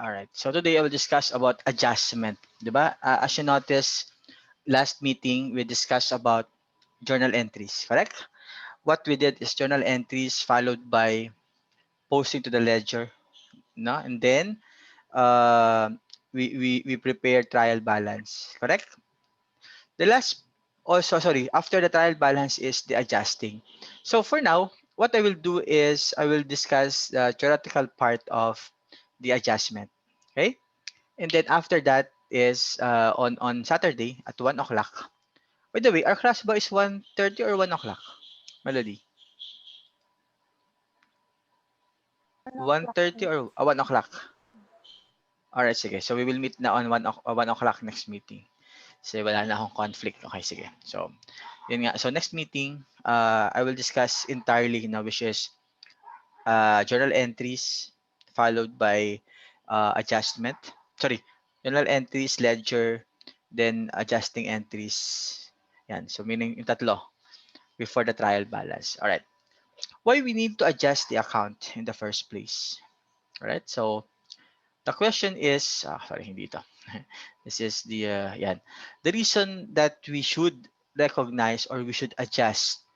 All right. So today I will discuss about adjustment, 'di ba? As you notice, last meeting we discussed about journal entries, correct? What we did is journal entries followed by posting to the ledger, no? And then uh, we prepare trial balance, correct? The last also sorry, after the trial balance is the adjusting. So for now, what I will do is I will discuss the theoretical part of the adjustment. Okay? And then after that is on Saturday at 1 o'clock. By the way, our class ba is 1:30 or 1 o'clock? Melody? 1:30 or 1 o'clock? Alright, sige. So we will meet na on 1 o'clock next meeting. So wala na akong conflict. Okay, sige. So, yun nga. So next meeting, I will discuss entirely na which is journal entries followed by adjustment. Sorry, journal entries, ledger, then adjusting entries. Yan. So meaning yung tatlo before the trial balance. All right. Why we need to adjust the account in the first place? All right. So the question is, sorry, hindi ito. This is the, yan. The reason that we should recognize or we should adjust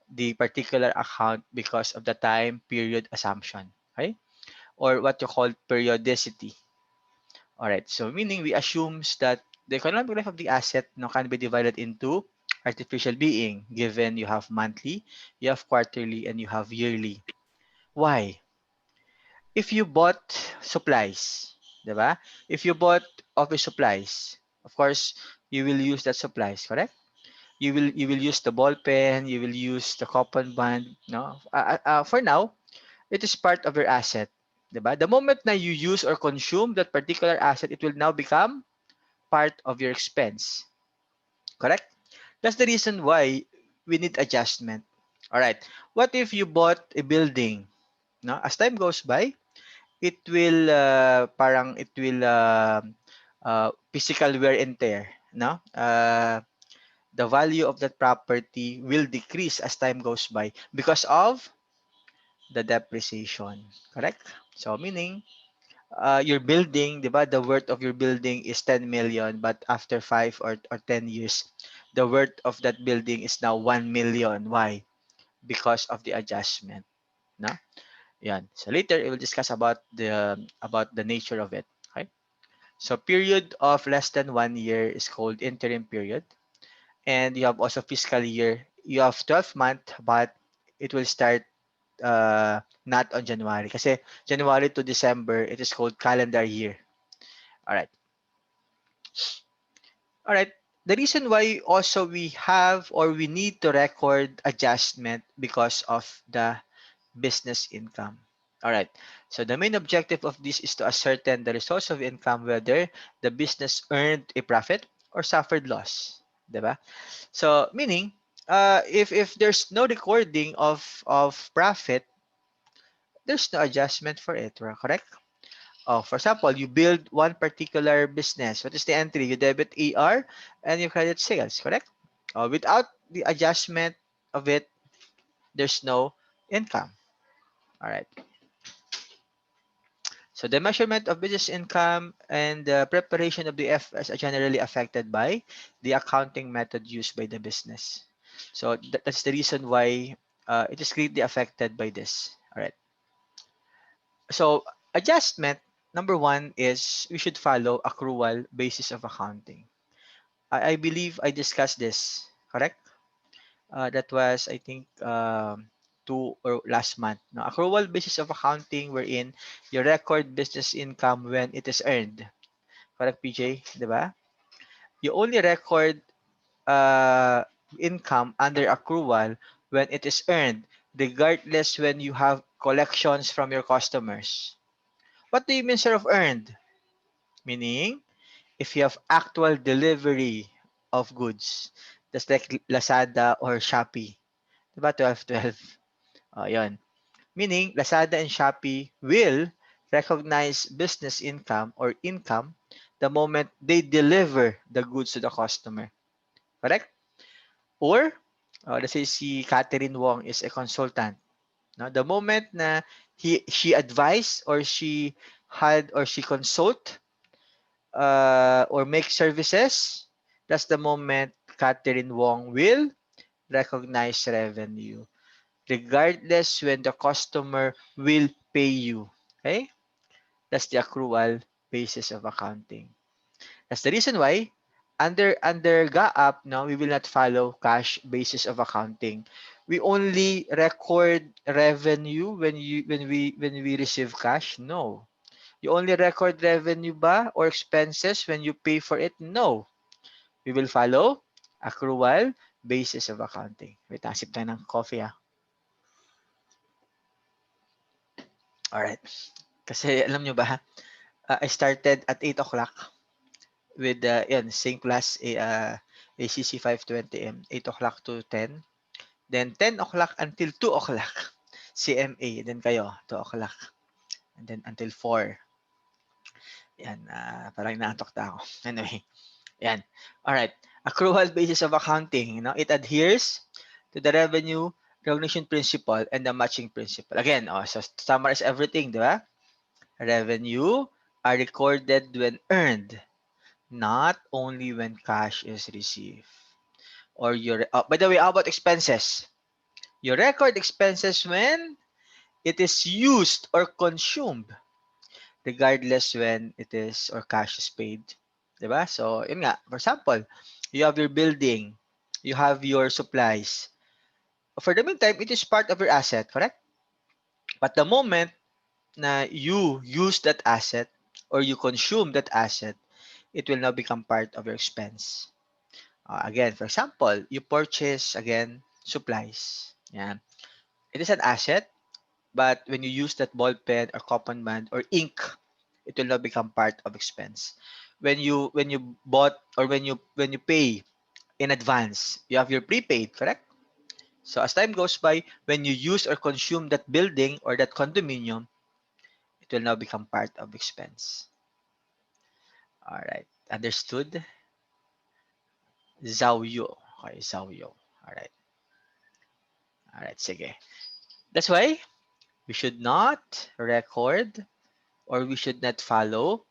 the particular account because of the time period assumption, okay? Or what you call periodicity. All right. So meaning we assumes that the economic life of the asset now can be divided into artificial being, given you have monthly, you have quarterly, and you have yearly. Why? If you bought supplies, diba? If you bought office supplies, of course, you will use that supplies, correct? You will use the ball pen, you will use the coupon band, no? For now, it is part of your asset, diba? The moment na you use or consume that particular asset, it will now become part of your expense, correct? That's the reason why we need adjustment. All right. What if you bought a building? No, as time goes by, it will physical wear and tear. No, the value of that property will decrease as time goes by because of the depreciation. Correct. So meaning your building, di ba, the worth of your building is 10 million, but after 5 or 10 years, the worth of that building is now 1 million. Why? Because of the adjustment. No? Yan. So later, we will discuss about the nature of it. Okay? So period of less than 1 year is called interim period. And you have also fiscal year. You have 12 month, but it will start not on January. Kasi January to December, it is called calendar year. All right. All right. The reason why also we have or we need to record adjustment because of the business income. All right. So the main objective of this is to ascertain the results of income whether the business earned a profit or suffered loss. Diba? So meaning, if there's no recording of profit, there's no adjustment for it. Correct? Oh, for example, you build one particular business. What is the entry? You debit AR and you credit sales, correct? Without the adjustment of it, there's no income. All right. So the measurement of business income and the preparation of the FS are generally affected by the accounting method used by the business. So that's the reason why it is greatly affected by this. All right. So adjustment number one is we should follow accrual basis of accounting. I believe I discussed this, correct? That was, I think, two or last month. Now, accrual basis of accounting wherein you record business income when it is earned. Correct, PJ? Diba? You only record uh, income under accrual when it is earned, regardless when you have collections from your customers. What do you mean, sir, of earned? Meaning, if you have actual delivery of goods, just like Lazada or Shopee, diba 12-12? Yun. Meaning, Lazada and Shopee will recognize business income or income the moment they deliver the goods to the customer. Correct? Or, let's say si Catherine Wong is a consultant. No? The moment na she advised or she had or she consult or make services, that's the moment Catherine Wong will recognize revenue, regardless when the customer will pay you. Okay? That's the accrual basis of accounting. That's the reason why under GAAP, no, we will not follow cash basis of accounting. We only record revenue when we receive cash. No. You only record revenue ba or expenses when you pay for it? No. We will follow accrual basis of accounting. Wait, sip tayo ng coffee ah. Alright. Kasi alam nyo ba, I started at 8 o'clock with same class ACC 520M, 8 o'clock to 10. Then 10 o'clock until 2 o'clock, CMA. Then kayo, 2 o'clock. And then until 4. Yan, parang inaantok na ako. Anyway, yan. Alright. Accrual basis of accounting, it adheres to the revenue recognition principle and the matching principle. Again, so to summarize everything, di ba? Revenue are recorded when earned, not only when cash is received. Or by the way, how about expenses? You record expenses when it is used or consumed, regardless when it is or cash is paid. Diba? So, yun nga. For example, you have your building, you have your supplies. For the meantime, it is part of your asset, correct? But the moment na you use that asset or you consume that asset, it will now become part of your expense. Again, for example, you purchase, again, supplies. Yeah. It is an asset, but when you use that ball pen or coupon band or ink, it will now become part of expense. When you bought or when you pay in advance, you have your prepaid, correct? So as time goes by, when you use or consume that building or that condominium, it will now become part of expense. All right, understood? Zauyo. Okay, Zauyo. All right. All right, sige. That's why we should not record or we should not follow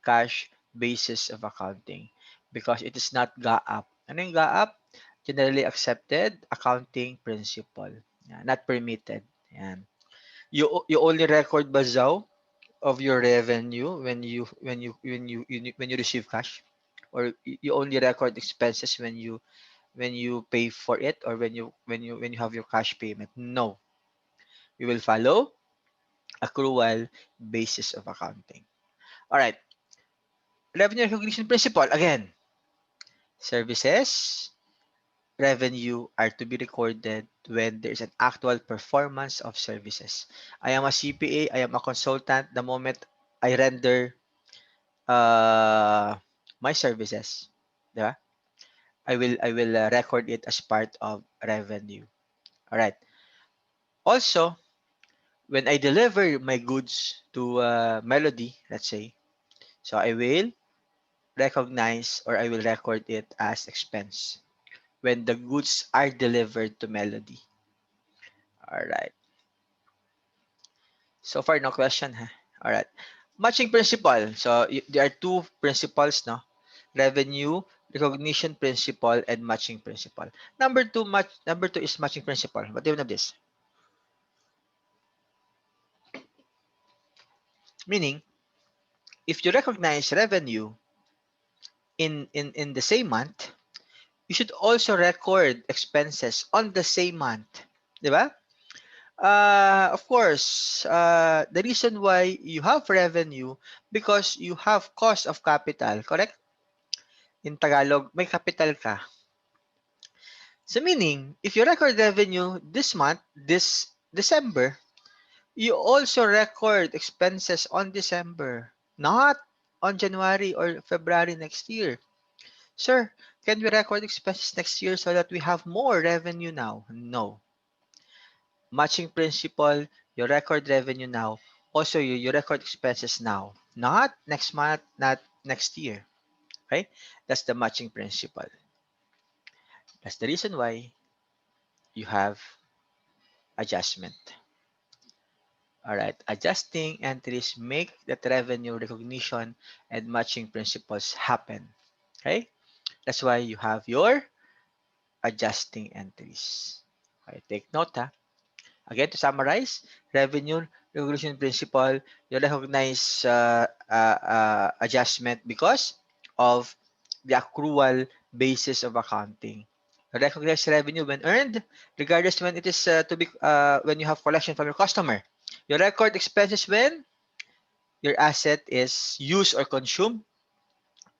cash basis of accounting because it is not GAAP. Ano yung GAAP? Generally accepted accounting principle. Yan, not permitted. Yan. You only record bazaw of your revenue when you receive cash, or you only record expenses when you pay for it, or when you have your cash payment. No, we will follow accrual basis of accounting. All right. Revenue recognition principle. Again, services revenue are to be recorded when there is an actual performance of services. I am a CPA, I am a consultant. The moment I render my services, diba? I will record it as part of revenue. All right. Also, when I deliver my goods to Melody, let's say, so I will recognize or I will record it as expense when the goods are delivered to Melody. All right. So far, no question, huh? All right. Matching principle. So there are two principles, no? Revenue recognition principle and matching principle. Number two is matching principle. What do you know of this? Meaning, if you recognize revenue in the same month, you should also record expenses on the same month. Di ba? Of course, the reason why you have revenue because you have cost of capital, correct? In Tagalog, may capital ka. So meaning, if you record revenue this month, this December, you also record expenses on December, not on January or February next year. Sir, can we record expenses next year so that we have more revenue now? No. Matching principle, you record revenue now. Also, you record expenses now. Not next month, not next year. Okay? That's the matching principle. That's the reason why you have adjustment. All right, adjusting entries make that revenue recognition and matching principles happen. Okay, that's why you have your adjusting entries. Okay, take note ha. Again, to summarize, revenue recognition principle, you recognize adjustment because of the accrual basis of accounting. You recognize revenue when earned, regardless when it is when you have collection from your customer. You record expenses when your asset is used or consumed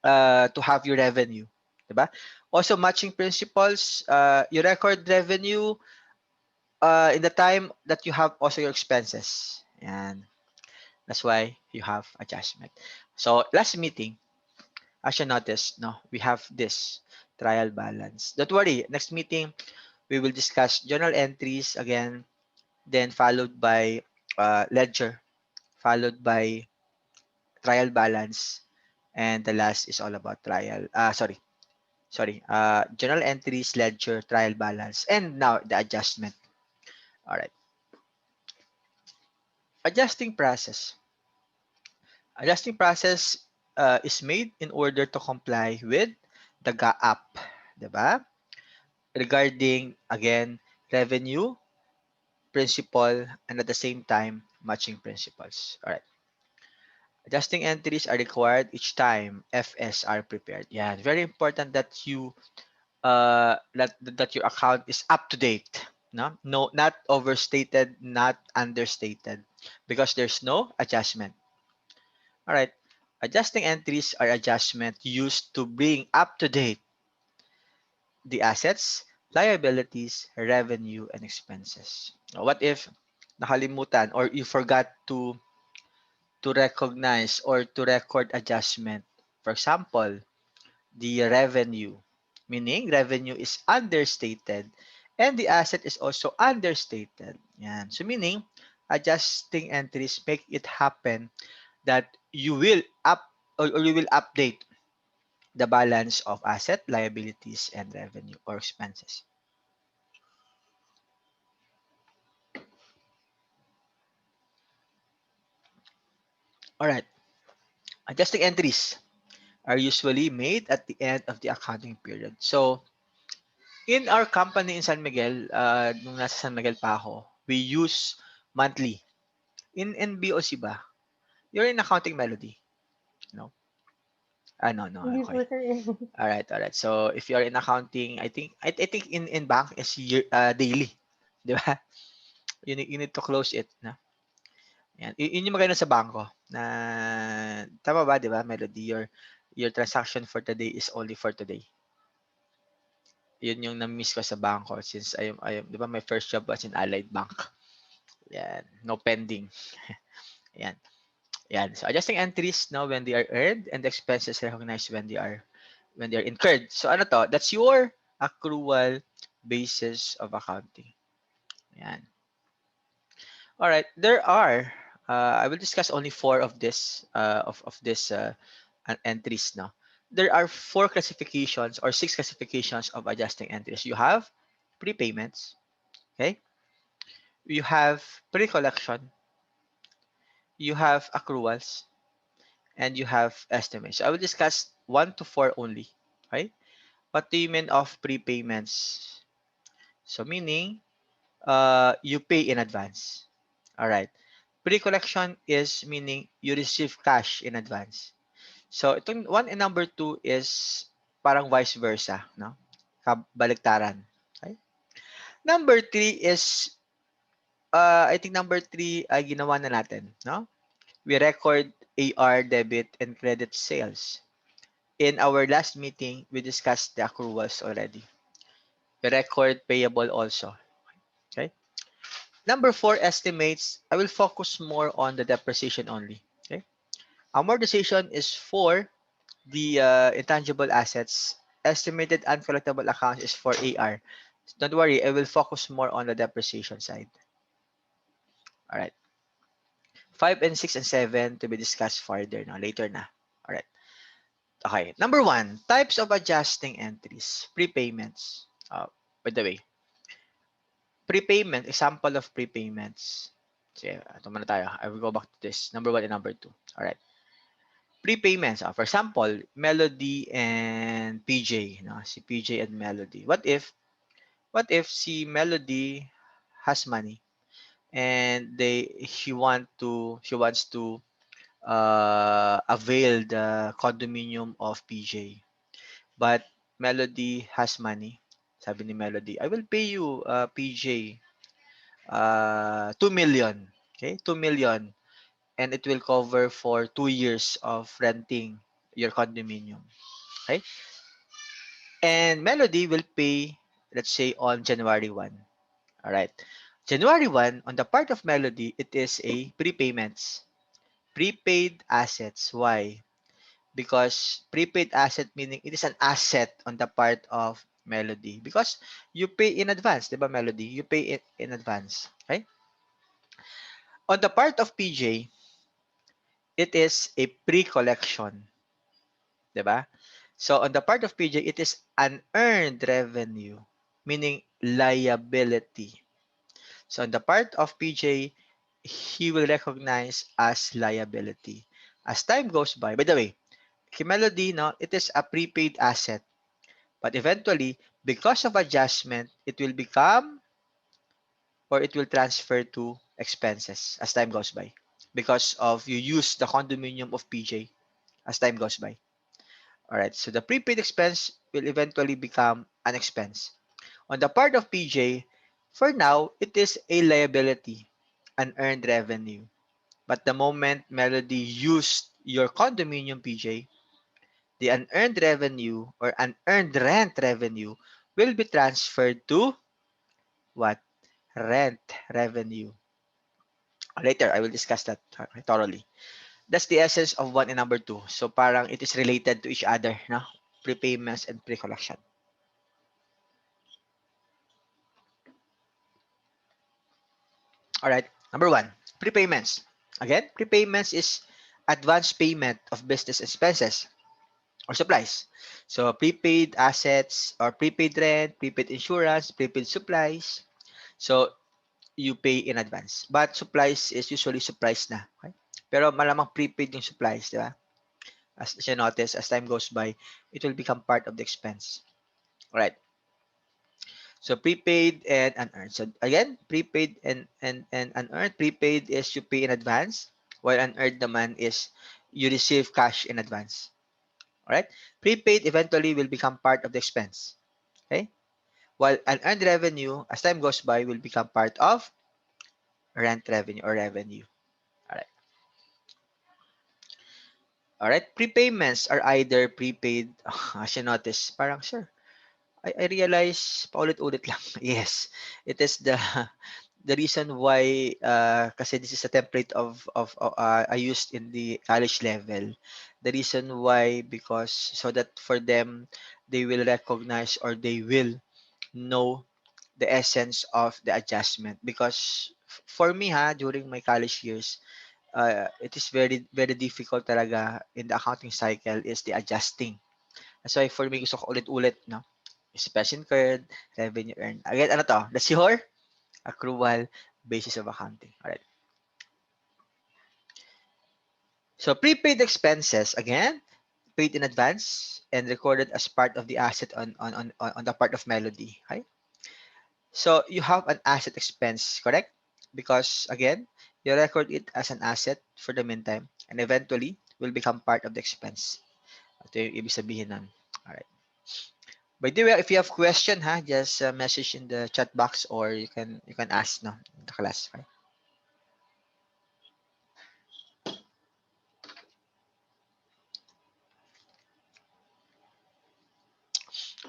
to have your revenue. Diba? Also, matching principles, you record revenue in the time that you have also your expenses. And that's why you have adjustment. So last meeting, as you noticed, no, we have this trial balance. Don't worry, next meeting, we will discuss journal entries again, then followed by ledger, followed by trial balance, and the last is all about journal entries, ledger, trial balance, and now the adjustment. All right, adjusting process. Adjusting process is made in order to comply with the GAAP, diba? Regarding, again, revenue, principal, and at the same time, matching principles. All right. Adjusting entries are required each time FS are prepared. Yeah, very important that you that your account is up to date. No, not overstated, not understated, because there's no adjustment. All right. Adjusting entries are adjustment used to bring up to date the assets, liabilities, revenue, and expenses. What if nakalimutan or you forgot to recognize or to record adjustment? For example, the revenue, meaning revenue is understated and the asset is also understated. Yan. So meaning adjusting entries make it happen that you will or you will update the balance of asset, liabilities, and revenue or expenses. All right. Adjusting entries are usually made at the end of the accounting period. So, in our company in San Miguel, nung nasa San Miguel pa ako, we use monthly. In NBOC ba? You're in accounting melody. No? Ah, no, no. Hindi po Okay. sir. All right, all right. So, if you're in accounting, I think in bank is daily. Di ba? You need to close it. No? Yan. Yun yung maganda sa bangko na tama ba, 'di ba, Melody? Your transaction for today is only for today. Yun yung na-miss ko sa bangko since I am 'di ba, my first job was in Allied Bank. Yan, no pending. Yan. Yan. So adjusting entries now when they are earned and the expenses recognized when they are incurred. So ano to? That's your accrual basis of accounting. Yan. All right. There are I will discuss only four of this entries now. There are four classifications or six classifications of adjusting entries. You have prepayments, okay? You have pre-collection, you have accruals, and you have estimates. So I will discuss one to four only, right? What do you mean of prepayments? So meaning, you pay in advance. All right. Pre-collection is meaning you receive cash in advance. So itong one and number two is parang vice versa, no? Kabaliktaran. Okay? Number three is, I think number three ay ginawa na natin, no? We record AR, debit, and credit sales. In our last meeting, we discussed the accruals already. We record payable also. Okay? Number four, estimates. I will focus more on the depreciation only. Okay? Amortization is for the intangible assets. Estimated uncollectible accounts is for AR. Don't worry, I will focus more on the depreciation side. All right. 5 and 6 and 7 to be discussed further now, later na. All right. Okay. Number one, types of adjusting entries. Prepayments. By the way, prepayment, example of prepayments. Sige, ito muna tayo. I will go back to this. Number 1 and number 2. All right. Prepayments. For example, Melody and PJ. No? Si PJ and Melody. What if si Melody has money and she wants to avail the condominium of PJ. But Melody has money. Sabi ni Melody, I will pay you, PJ, 2 million. Okay, 2 million. And it will cover for 2 years of renting your condominium. Okay? And Melody will pay, let's say, on January 1. All right. January 1, on the part of Melody, it is a prepayments. Prepaid assets. Why? Because prepaid asset meaning it is an asset on the part of Melody. Because you pay in advance, di ba, Melody? You pay it in advance. Okay? On the part of PJ, it is a pre-collection. Di ba? So on the part of PJ, it is unearned revenue, meaning liability. So on the part of PJ, he will recognize as liability. As time goes by the way, kay Melody, no, it is a prepaid asset. But eventually, because of adjustment, it will become or it will transfer to expenses as time goes by. Because of you use the condominium of PJ as time goes by. Alright, so the prepaid expense will eventually become an expense. On the part of PJ, for now, it is a liability, an earned revenue. But the moment Melody used your condominium, PJ, the unearned revenue or unearned rent revenue will be transferred to what? Rent revenue. Later, I will discuss that thoroughly. That's the essence of 1 and number 2. So parang it is related to each other, no? Prepayments and pre-collection. All right. Number 1, prepayments. Again, prepayments is advance payment of business expenses or supplies. So prepaid assets or prepaid rent, prepaid insurance, prepaid supplies. So you pay in advance. But supplies is usually supplies na. Okay? Pero malamang prepaid yung supplies, di ba? As you notice, as time goes by, it will become part of the expense. Alright. So prepaid and unearned. So again, prepaid and unearned. Prepaid is you pay in advance, while unearned naman is you receive cash in advance. Alright? Prepaid eventually will become part of the expense. Okay? While unearned revenue, as time goes by, will become part of rent revenue or revenue. Alright. Alright? Prepayments are either prepaid, as you notice, parang sure, I realize paulit-ulit lang. Yes, it is the reason why kasi this is a template of I used in the college level. The reason why because so that for them they will recognize or they will know the essence of the adjustment because for me during my college years it is very difficult talaga in the accounting cycle is the adjusting. That's why for me gusto ko ulit-ulit no expense incurred, revenue earned. Again, ano to? That's your accrual basis of accounting. Alright. So, prepaid expenses, again, paid in advance and recorded as part of the asset on the part of Melody. Okay? So, you have an asset expense, correct? Because, again, you record it as an asset for the meantime and eventually will become part of the expense. Ito yung ibig sabihin nun. Alright. By the way, if you have question, just message in the chat box or you can ask no in the class. Okay?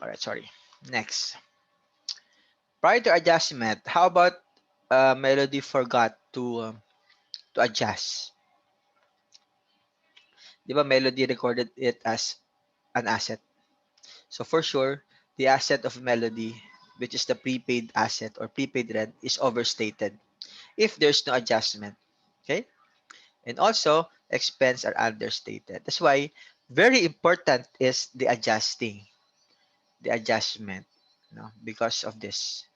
All right, sorry. Next, prior to adjustment, how about Melody forgot to adjust? Di ba Melody recorded it as an asset? So for sure, the asset of Melody, which is the prepaid asset or prepaid rent, is overstated if there's no adjustment. Okay? And also, expense are understated. That's why very important is the adjustment, no, because of this.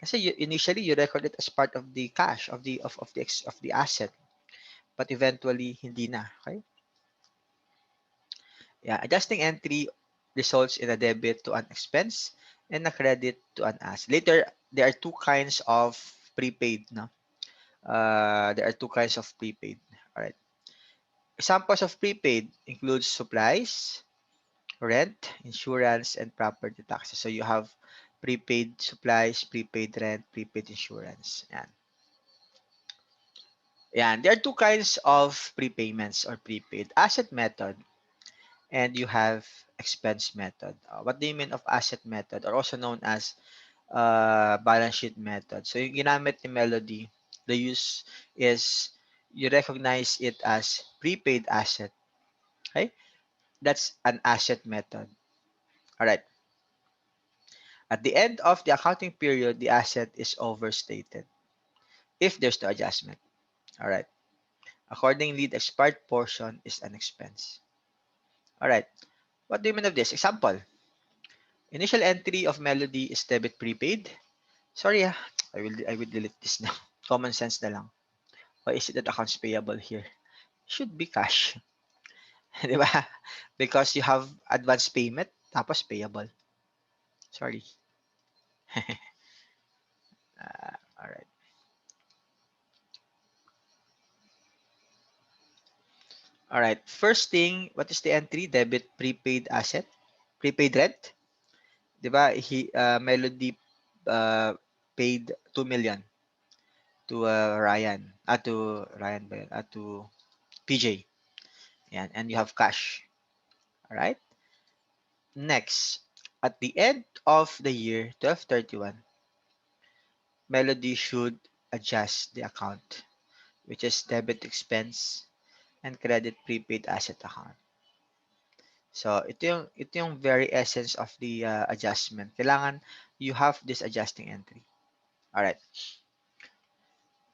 Kasi initially you record it as part of the cash of the asset, but eventually hindi na. Okay? Yeah, adjusting entry results in a debit to an expense and a credit to an asset. Later, there are two kinds of prepaid. No? There are two kinds of prepaid. All right. Examples of prepaid includes supplies, rent, insurance, and property taxes. So you have prepaid supplies, prepaid rent, prepaid insurance. Yan. Yan. There are two kinds of prepayments or prepaid. Asset method and you have expense method. What do you mean of asset method or also known as balance sheet method? So yung ginamit ni Melody, the use is you recognize it as prepaid asset. Okay? That's an asset method. All right. At the end of the accounting period, the asset is overstated if there's no adjustment. All right. Accordingly, the expired portion is an expense. All right. What do you mean of this? Example. Initial entry of Melody is debit prepaid. Sorry I will delete this now. Common sense na lang. Why is it that accounts payable here? Should be cash. Di ba? Because you have advance payment tapos payable. Sorry. All right. All right. First thing, what is the entry? Debit prepaid asset. Prepaid rent. 'Di ba? Melody paid 2 million to Ryan. To Ryan ba yun? To PJ. Yan. And you have cash. All right? Next, at the end of the year, 12/31, Melody should adjust the account, which is debit expense and credit prepaid asset account. So, ito yung very essence of the adjustment. Kailangan you have this adjusting entry. All right.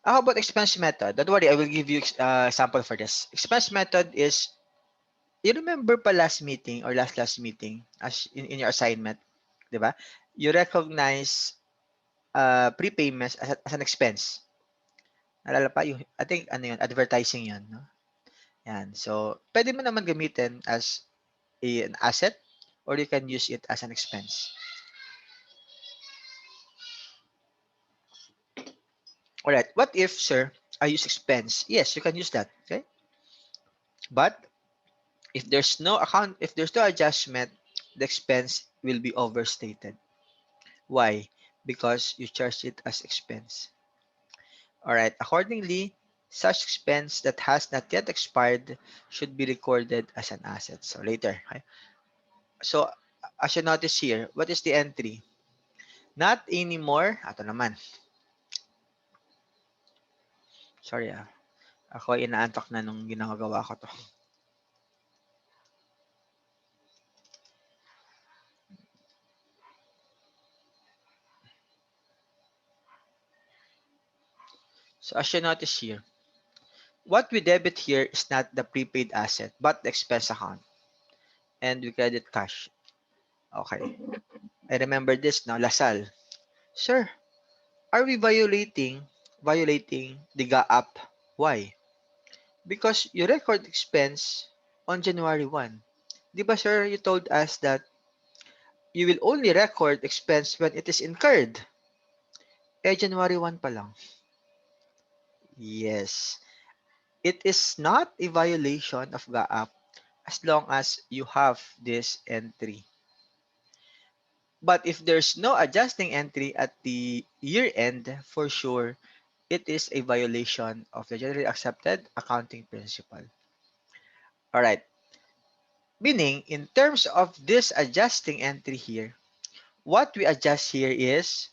How about expense method? Don't worry, I will give you example for this. Expense method is, you remember pa last meeting or last meeting as in your assignment, di ba? You recognize prepayments as an expense. Nalala pa yung, I think, ano yun, advertising yun, no? Yan. So, pwede mo naman gamitin as an asset or you can use it as an expense. Alright, what if, sir, I use expense? Yes, you can use that, okay? But, if there's no adjustment, the expense will be overstated. Why? Because you charge it as expense. Alright, accordingly, such expense that has not yet expired should be recorded as an asset. So later, okay? So as you notice here, what is the entry? Not anymore. Ito naman. Sorry Ako ay inaantok na nung ginagawa ko to. So as you notice here, what we debit here is not the prepaid asset, but the expense account. And we credit cash. Okay. I remember this now, Lasal. Sir, are we violating the GAAP? Why? Because you record expense on January 1. Di ba, sir, you told us that you will only record expense when it is incurred. January 1 pa lang. Yes. It is not a violation of GAAP as long as you have this entry. But if there's no adjusting entry at the year end, for sure, it is a violation of the generally accepted accounting principle. All right. Meaning, in terms of this adjusting entry here, what we adjust here is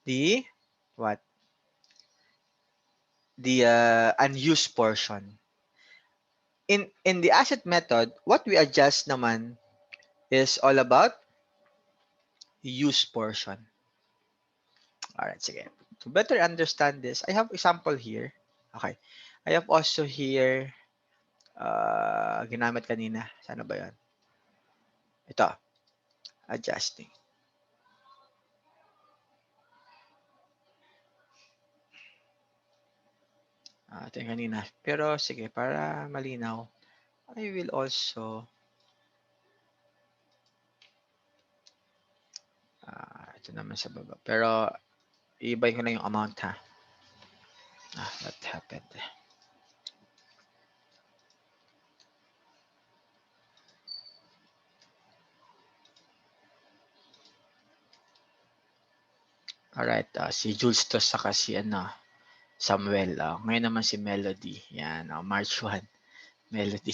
the what? The unused portion. In the asset method, what we adjust naman is all about used portion. Alright, sige. To better understand this, I have example here. Okay. I have also here ginamit kanina. Sana ba 'yon? Ito, adjusting. Ito yung kanina. Pero sige, para malinaw, I will also ito naman sa baba. Pero i-buy ko na yung amount ha. What happened? Alright, si Jules to saka si Samuel. Ngayon naman si Melody. Yan, March 1. Melody.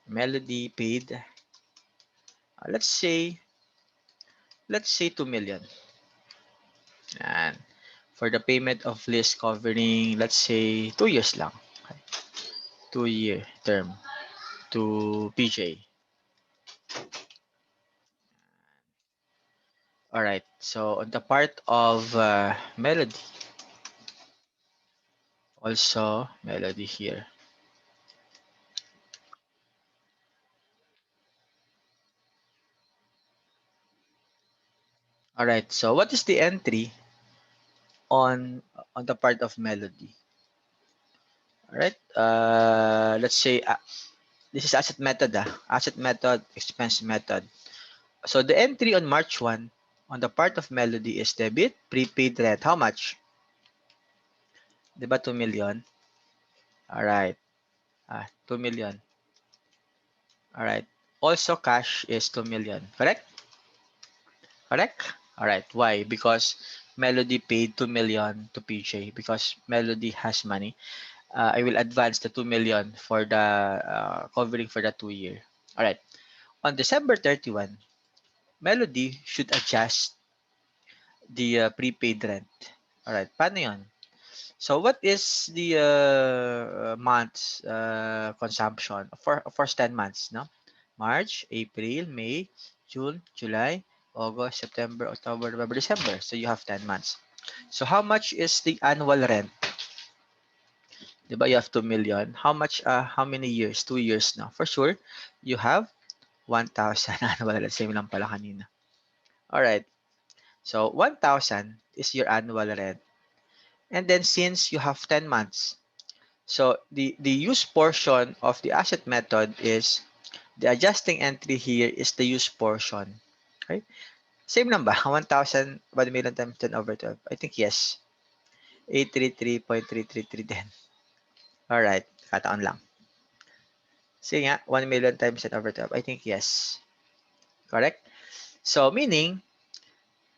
Melody paid. Let's say 2 million. Yan. For the payment of list covering, let's say 2 years lang. Okay. 2-year term to PJ. Alright, so on the part of Melody, also Melody here. Alright, so what is the entry on the part of Melody? Alright, let's say this is asset method, asset method, expense method. So the entry on March 1 on the part of Melody is debit, prepaid rent. How much? Diba 2 million? Alright, 2 million. Alright, also cash is 2 million, correct? Correct? Alright, why? Because Melody paid 2 million to PJ because Melody has money. I will advance the 2 million for the covering for the 2-year. Alright, on December 31, Melody should adjust the prepaid rent. Alright, paano yun? So what is the month's consumption for first 10 months, no? March, April, May, June, July, August, September, October, November, December. So you have 10 months. So how much is the annual rent? Diba you have 2 million? How much, how many years? 2 years now. For sure, you have 1,000 annual rent. Same lang pala kanina. Alright. So 1,000 is your annual rent. And then since you have 10 months, so the use portion of the asset method is the adjusting entry here is the use portion. Okay? Same lang ba? 1,000 1 million times 10 over 12. I think yes. 833.333 din. Alright. Kataon lang. Sige nga, 1 million times 10 over 12. I think yes. Correct? So, meaning,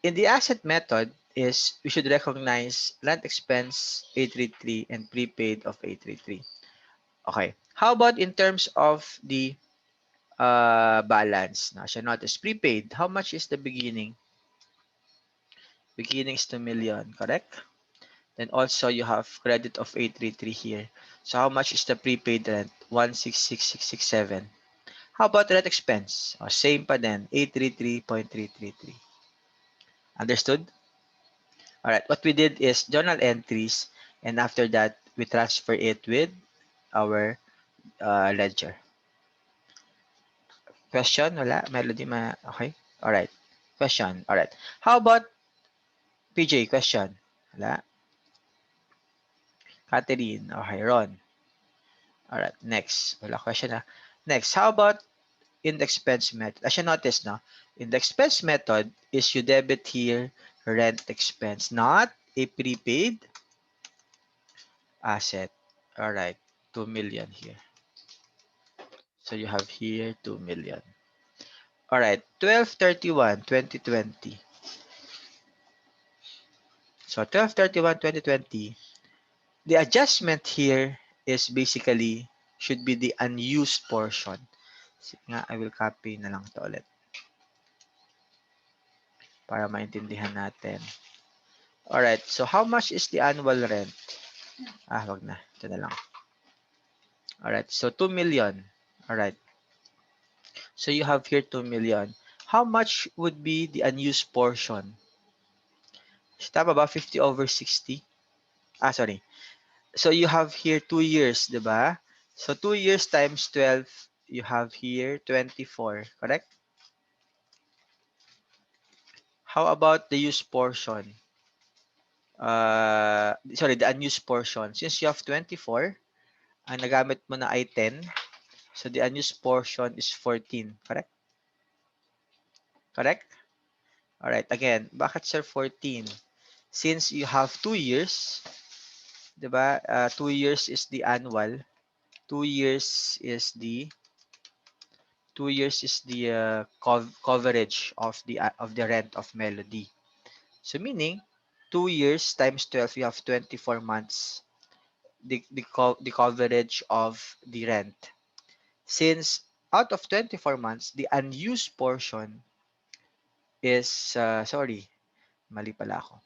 in the asset method is we should recognize rent expense 833 and prepaid of 833. Okay. How about in terms of the balance? Now, siya notice prepaid. How much is the beginning? Beginning is 2 million, correct? Then also you have credit of 833 here. So how much is the prepaid rent? 166,667. How about rent expense? Same pa din, 833.333. Understood? All right, what we did is journal entries and after that we transfer it with our ledger. Question? Wala? Melody okay? All right. Question. All right. How about PJ? Question. Wala? Catherine. Okay, Ron. All right, next. Wala question na. Next, how about in the expense method? As you notice, no? In the expense method is you debit here rent expense, not a prepaid asset. All right, 2 million here. So you have here 2 million. All right, 12/31/2020. So 12/31/2020, the adjustment here is basically should be the unused portion. Sige nga, I will copy na lang to ulit para maintindihan natin. Alright, so how much is the annual rent? Wag na. Ito na lang. Alright, so 2 million. Alright, so you have here 2 million. How much would be the unused portion? Tama ba? 50 over 60? Sorry. So you have here 2 years, di ba? So 2 years times 12, you have here 24, correct? How about the used portion? sorry, the unused portion. Since you have 24, ang nagamit mo na ay 10, so the unused portion is 14, correct? Correct? All right, again, bakit sir 14? Since you have 2 years, 'di ba? 2 years is the annual. 2 years is the 2 years is the coverage of the rent of Melody. So meaning 2 years times 12, you have 24 months the coverage of the rent. Since out of 24 months, the unused portion is sorry, mali pala ako.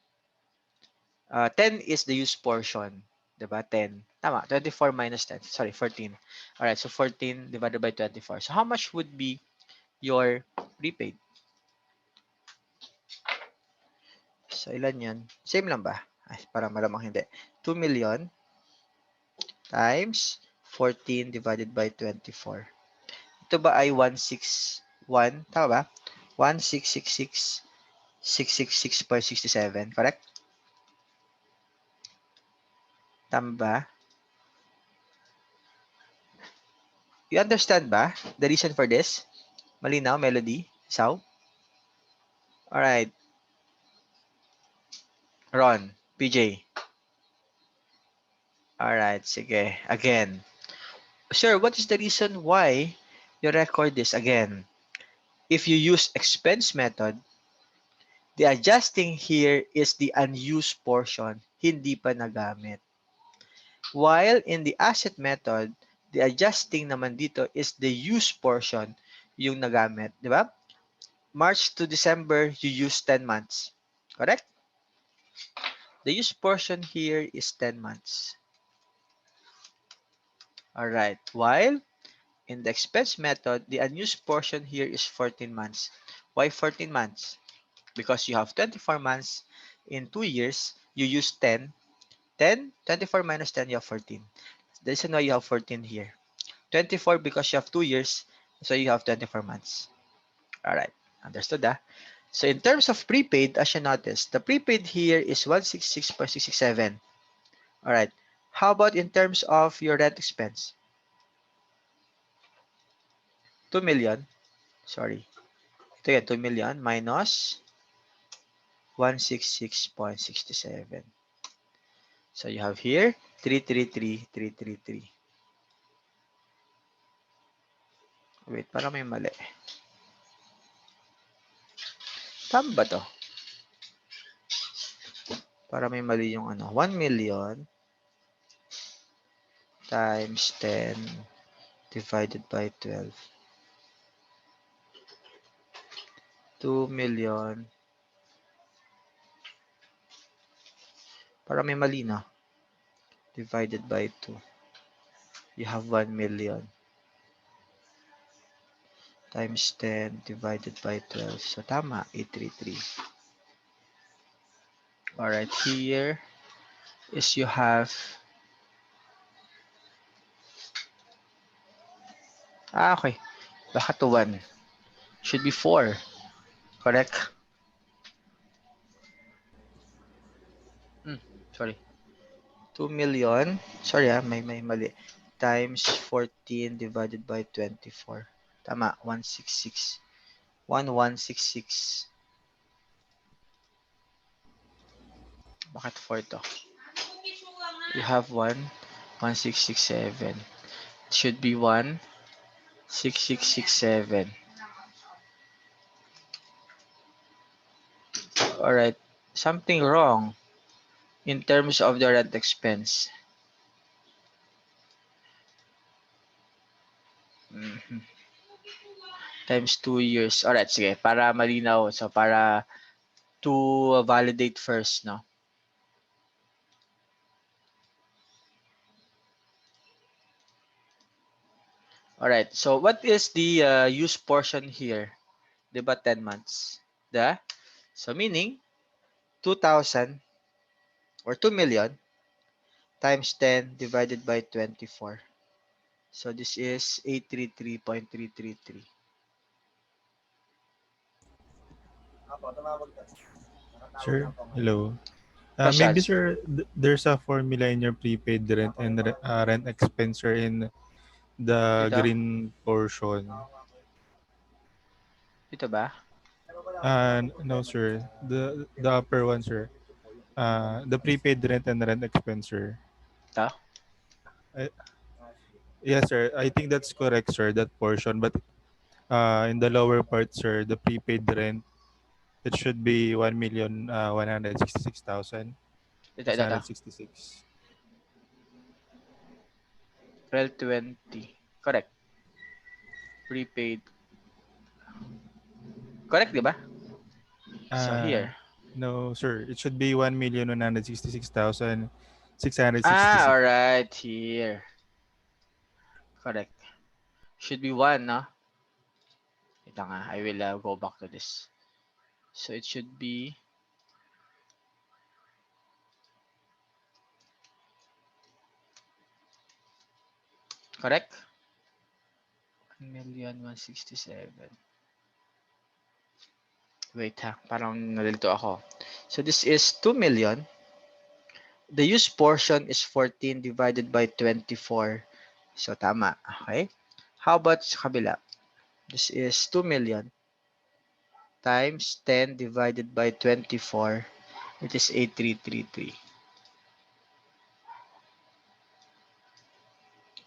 10 is the used portion, 'di ba? 10. Tama, 24 minus 10. Sorry, 14. All right, so 14 divided by 24. So how much would be your prepaid? So ilan 'yun? Same lang ba? Ay, para malamang hindi. 2 million times 14 divided by 24. Ito ba ay 161? Tama ba? 1,666,666.67. Correct? Tama ba? You understand ba the reason for this? Malinaw, Melody? Sao? Alright. Ron, PJ. Alright, sige. Again. Sir, what is the reason why you record this again? If you use expense method, the adjusting here is the unused portion, hindi pa nagamit. While in the asset method, the adjusting naman dito is the used portion, yung nagamit. Di ba? March to December, you use 10 months. Correct? The used portion here is 10 months. Alright. While in the expense method, the unused portion here is 14 months. Why 14 months? Because you have 24 months. In 2 years, you use 10. 10, 24 minus 10, you have 14. The reason why you have 14 here. 24 because you have 2 years, so you have 24 months. Alright. Understood, ah? So in terms of prepaid, as you notice, the prepaid here is 166.667. Alright. How about in terms of your rent expense? 2 million. Sorry. Ito yan, 2 million minus 166.67. So you have here 333,333. Wait, parang may mali. Tama ba to? Para may mali yung ano. 1 million times 10 divided by 12. 2 million. Para may mali na. Divided by 2. You have 1 million. Times 10 divided by 12. So, tama. 833. Alright, here is you have... okay. Baka to 1. Should be 4. Correct? Sorry. 2 million. Sorry may mali. Times 14 divided by 24. Tama, 166. 1166. Bakit 4 to? You have 11667. It should be 16667. Alright. Something wrong in terms of the rent expense. Times 2 years. Alright, sige. Para malinaw. So, para to validate first, no? Alright. So, what is the use portion here? Diba 10 months? Diba? So, meaning, 2,000 or 2 million times 10 divided by 24. So, this is 833.333. Sir, hello. Maybe, Questions? sir, there's a formula in your prepaid rent and rent expense, sir, in the Ito? green portion. Ito ba? No, sir. The upper one, sir. The prepaid rent and rent expense, sir. Ito? Uh, yes, sir. I think that's correct, sir. That portion, but in the lower part, sir, the prepaid rent, it should be 1,166,666. Ito. 1220. Correct. Prepaid. Correct, di ba? So Uh, here. no, sir. It should be 1,166,666. Alright. Here. Correct. Should be 1, no? Ito nga. I will go back to this. So it should be correct. 1,167. Wait ha. Parang nalilito ako. So this is 2 million. The use portion is 14 divided by 24. So tama. Okay. How about sa kabila? This is 2 million times 10 divided by 24. It is 8333.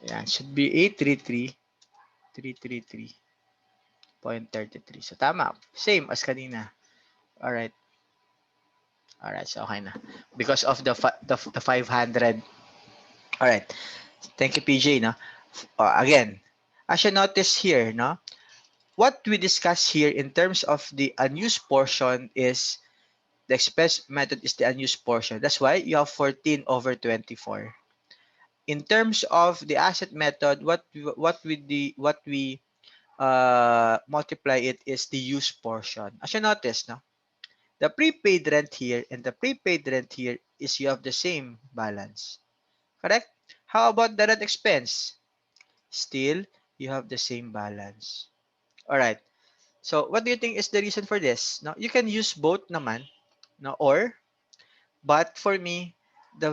Yan. Should be 833,333.33. So tama. Same as kanina. Alright. Alright. So okay na. Because of the 500. Alright. Thank you, PJ. No? Again, as you notice here, no? What we discuss here in terms of the unused portion is the expense method is the unused portion. That's why you have 14 over 24. In terms of the asset method, what we multiply it is the used portion. As you notice, no, the prepaid rent here and the prepaid rent here is you have the same balance. Correct? How about the rent expense? Still, you have the same balance. All right. So, what do you think is the reason for this? No, you can use both naman, no, or but for me, the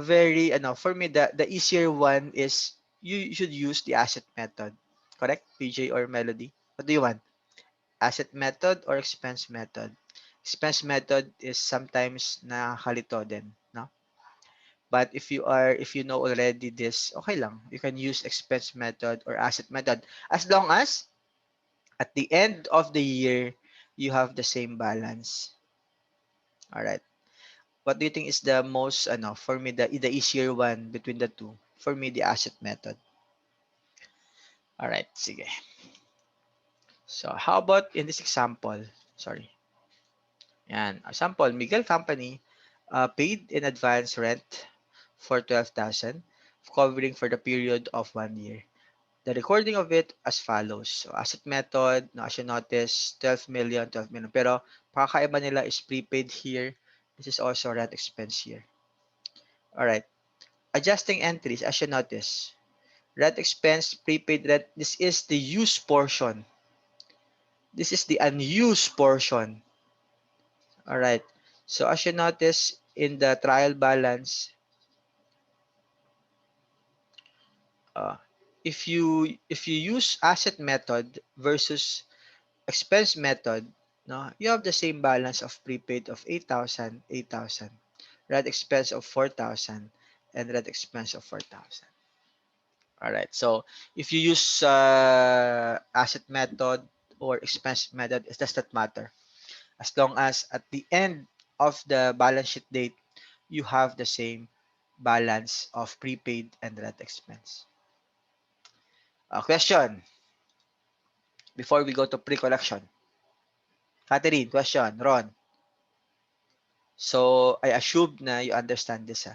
easier one is you should use the asset method. Correct? PJ or Melody? What do you want? Asset method or expense method? Expense method is sometimes nakakalito din, no? But if you know already this, okay lang. You can use expense method or asset method as long as at the end of the year you have the same balance. All right. What do you think is the most for me the easier one between the two? For me the asset method. All right, sige. So how about in this example? Sorry. Yan. Example, Miguel Company paid in advance rent for 12,000 covering for the period of 1 year. The recording of it as follows. So asset method, no, as you notice, 12 million, 12 million. Pero pakakaiba nila is prepaid here. This is also rent expense here. All right. Adjusting entries, as you notice, rent expense, prepaid rent, this is the used portion. This is the unused portion. All right. So as you notice in the trial balance, uh, if you use asset method versus expense method, no, you have the same balance of prepaid of 8,000, 8,000, rent expense of 4,000, and rent expense of 4,000. All right. So if you use asset method or expense method, it does not matter. As long as at the end of the balance sheet date, you have the same balance of prepaid and rent expense. Question before we go to pre-collection. Catherine, question. Ron. So I assume na you understand this.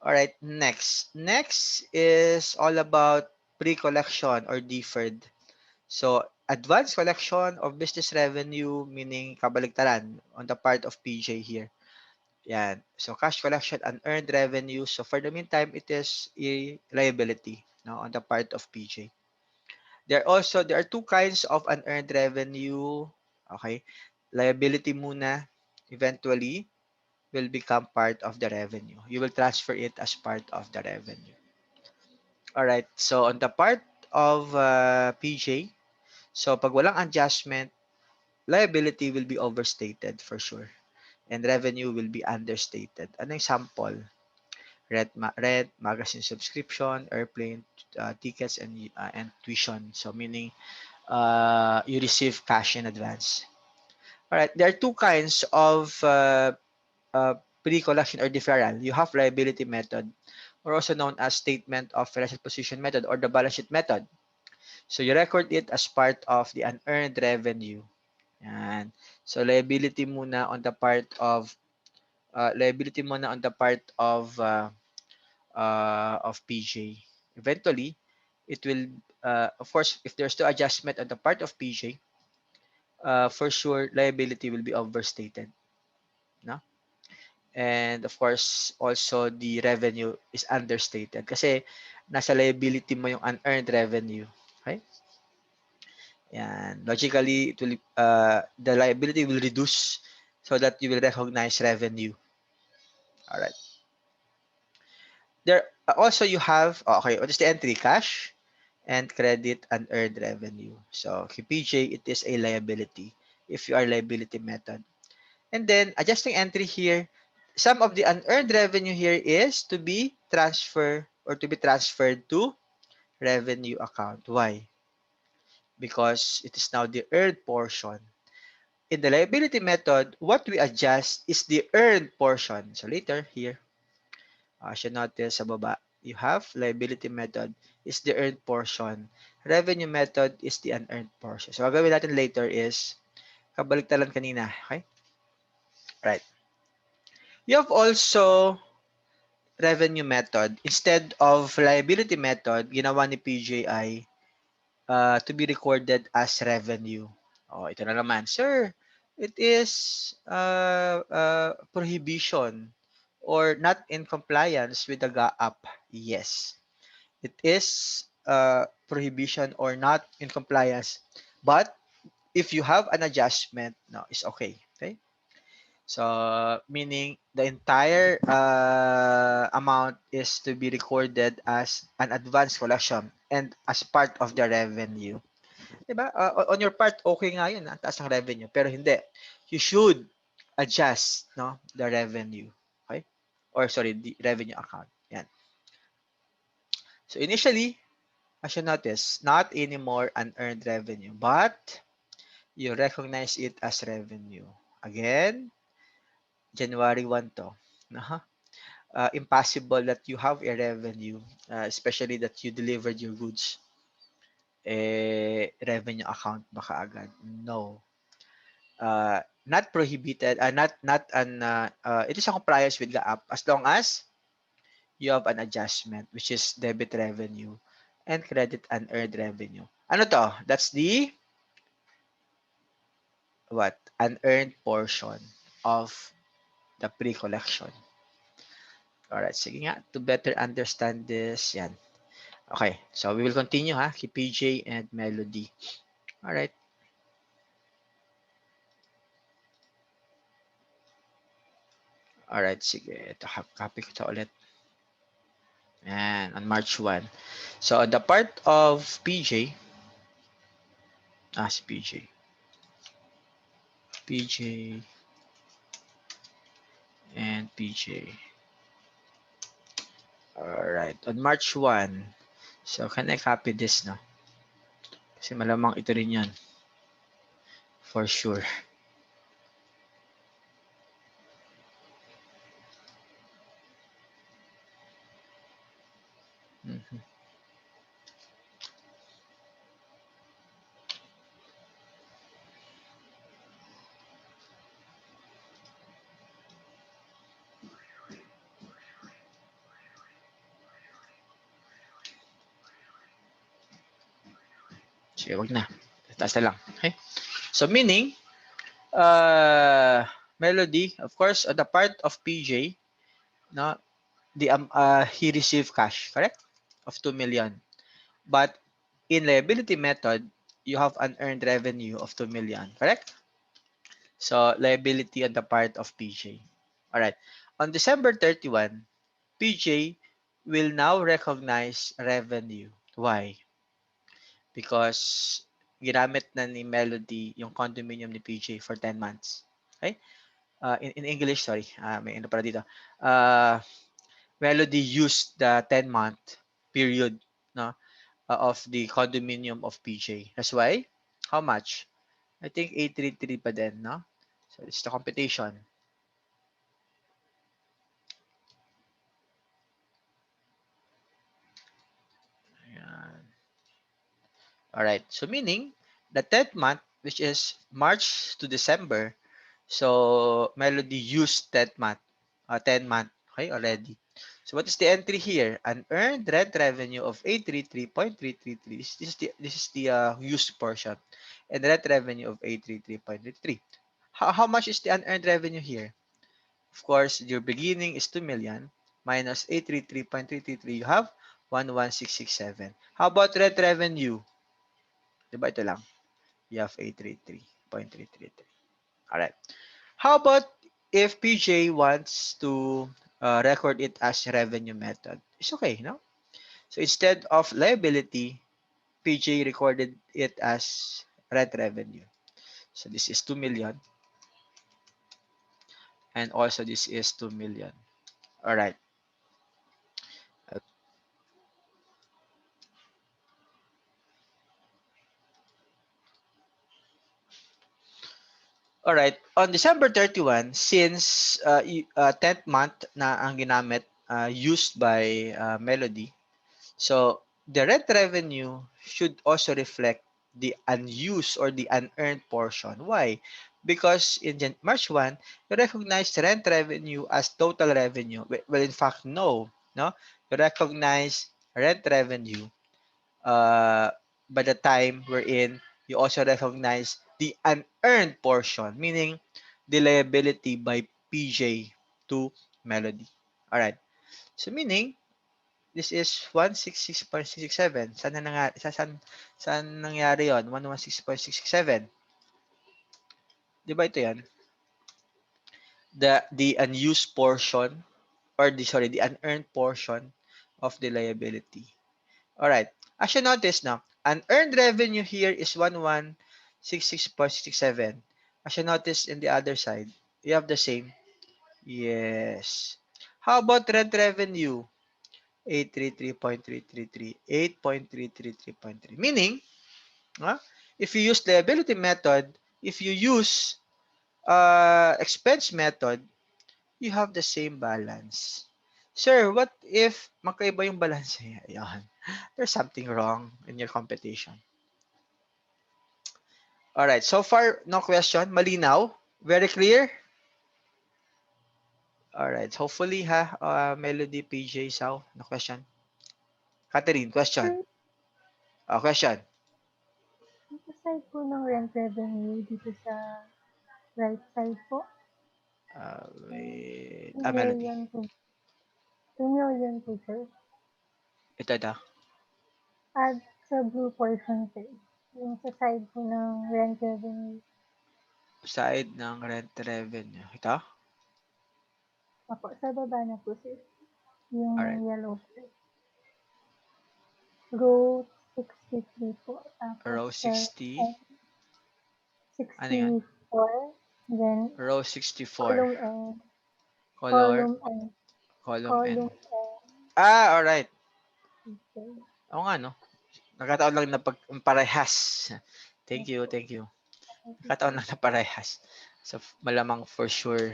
All right. Next. Next is all about pre-collection or deferred. So, advanced collection of business revenue, meaning kabaligtaran on the part of PJ here. Yan. So, cash collection, unearned revenue. So, for the meantime, it is a liability, no, on the part of PJ. There are two kinds of unearned revenue. Okay. Liability muna, eventually. will become part of the revenue. You will transfer it as part of the revenue. All right. So on the part of PJ, so pag walang adjustment, liability will be overstated for sure, and revenue will be understated. Ano yung sample? Rent, magazine subscription, airplane tickets, and tuition. So meaning you receive cash in advance. All right. There are two kinds of pre-collection or deferral. You have liability method, or also known as statement of financial position method or the balance sheet method. So you record it as part of the unearned revenue. Yan. So liability muna on the part of PJ. Eventually, it will of course if there's no adjustment on the part of PJ, for sure liability will be overstated, no? And of course, also the revenue is understated kasi nasa liability mo yung unearned revenue. Okay? Yan. Logically, the liability will reduce so that you will recognize revenue. All right. There also you have, okay, what is the entry? Cash and credit unearned revenue. So KPJ, it is a liability if you are liability method. And then adjusting entry here, some of the unearned revenue here is to be transferred to revenue account. Why? Because it is now the earned portion. In the liability method, what we adjust is the earned portion. So later here, should notice sa baba, you have liability method is the earned portion. Revenue method is the unearned portion. So gagawin natin later is kabaliktaran kanina. Okay? Right. You have also revenue method. Instead of liability method, ginawa ni PJI to be recorded as revenue. Oh, ito na naman. Sir, it is prohibition or not in compliance with the GAAP. Yes, it is prohibition or not in compliance. But if you have an adjustment, no, it's okay. Okay. So, meaning the entire amount is to be recorded as an advance collection and as part of the revenue. Diba? On your part, okay nga yun, taas ng revenue. Pero hindi. You should adjust, no, the revenue. Okay? Or sorry, the revenue account. Yan. So, initially, as you notice, not anymore unearned revenue, but you recognize it as revenue. Again, January 1 to. No? Impossible that you have a revenue, especially that you delivered your goods, revenue account baka agad. No. Not prohibited, it is a compliance with the app as long as you have an adjustment, which is debit revenue and credit unearned revenue. Ano to? That's the unearned portion of the pre-collection. Alright, sige nga, to better understand this, yan. Okay, so we will continue ha, kay PJ and Melody. Alright. Alright, sige. Ito, copy ko ito ulit. Yan, on March 1. So, the part of PJ, si PJ. PJ and PJ. Alright, on March 1. So, can I copy this, no? Kasi malamang ito rin yan. For sure. Mm-hmm. Sige, wag na. Taas na lang. Okay? So, meaning, Melody, of course, on the part of PJ, no, he received cash, correct? Of 2 million. But in liability method, you have unearned revenue of 2 million, correct? So, liability on the part of PJ. All right. On December 31, PJ will now recognize revenue. Why? Because ginamit na ni Melody yung condominium ni PJ for 10 months. Okay? In English, sorry. May ano pala dito. Uh, Melody used the 10-month period, no, of the condominium of PJ. That's why, how much? I think 833 pa din, no? So, it's the computation. Ayan. Alright. So, meaning, the 10th month, which is March to December, so Melody used 10 month, okay, already. So, what is the entry here? An earned rent revenue of 833.333. This is the used portion. And rent revenue of 833.33. How much is the unearned revenue here? Of course, your beginning is 2 million minus 833.333. You have 11667. How about rent revenue? Diba ito lang? You have 833.333. Alright. How about if PJ wants to record it as revenue method? It's okay, no? So instead of liability, PJ recorded it as rent revenue. So this is 2 million. And also this is 2 million. Alright. Alright, on December 31, since 10th month na ang ginamit used by Melody, so the rent revenue should also reflect the unused or the unearned portion. Why? Because in March 1, you recognize rent revenue as total revenue. Well, in fact, no. No? You recognize rent revenue uh, by the time we're in, you also recognize the unearned portion, meaning the liability by PJ to Melody. All right. So meaning this is 166.667. Saan na nangyari? Saan nangyari 'yon? 116.667. 'Di ba ito 'yan? The unused portion or the unearned portion of the liability. All right. As you notice now, unearned revenue here is 1166.67. As you notice in the other side, you have the same. Yes. How about rent revenue? 833.333. 8.333.3. Meaning, if you use liability method, if you use expense method, you have the same balance. Sir, what if magkaiba yung balance? Ayan. There's something wrong in your computation. Alright, so far, no question. Malinaw? Very clear? Alright, hopefully Melody, PJ, Sao, no question. Catherine, question. Sir, Question. aside po ng rent revenue dito sa right side po, Wait. 2 Melody. million po. 2 million po, sir. Ito. At sa blue portion, sir. Yung sa side po ng rent revenue. Side ng rent revenue. Ito? Apo, sa baba na po, sir. Yung Alright. yellow po. Row 63 po. Tapos Row 60. Ano yan? 64. Then, Row 64. column N. Color. Column N. Column N. Column N. Alright. Okay. Oo nga, no? Nagkataon lang na parehas. Thank you. Nagkataon lang na parehas. So, malamang for sure.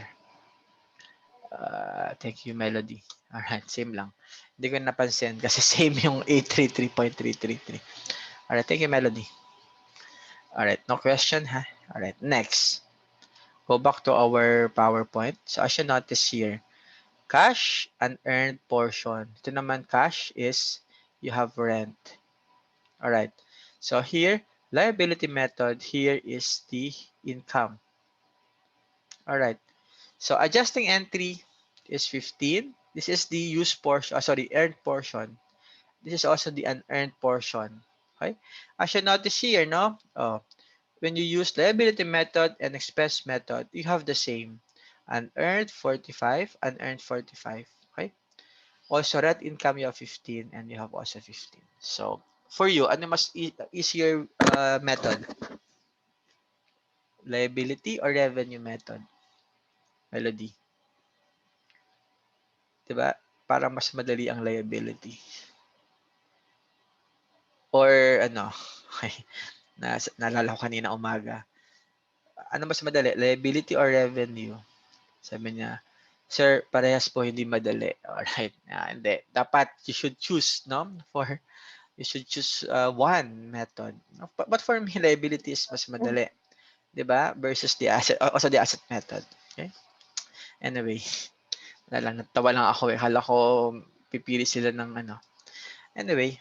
Thank you, Melody. Alright, same lang. Hindi ko napansin kasi same yung 833.333. Alright, thank you, Melody. Alright, no question, ha? Alright, next. Go back to our PowerPoint. So, as you notice here, cash unearned portion. Ito naman, cash is you have rent. Alright. So, here, liability method, here is the income. Alright. So, adjusting entry is 15. This is the used portion, earned portion. This is also the unearned portion. Okay? As you notice here, no? When you use liability method and expense method, you have the same. Unearned 45, unearned 45. Okay. Also rent income you have 15 and you have also 15. So for you, ano mas easier method? Liability or revenue method? Melody. 'Di ba? Para mas madali ang liability. Or ano, okay. Naalala ko kanina umaga. Ano mas madali? Liability or revenue? Sabi niya, Sir, parehas po hindi madali. Alright. Hindi. Dapat you should choose, no? You should choose one method. But for me, liability is mas madali. 'Di ba? Versus the asset, also the asset method. Okay? Anyway, natawa lang ako eh. Kala ko pipili sila ng ano. Anyway,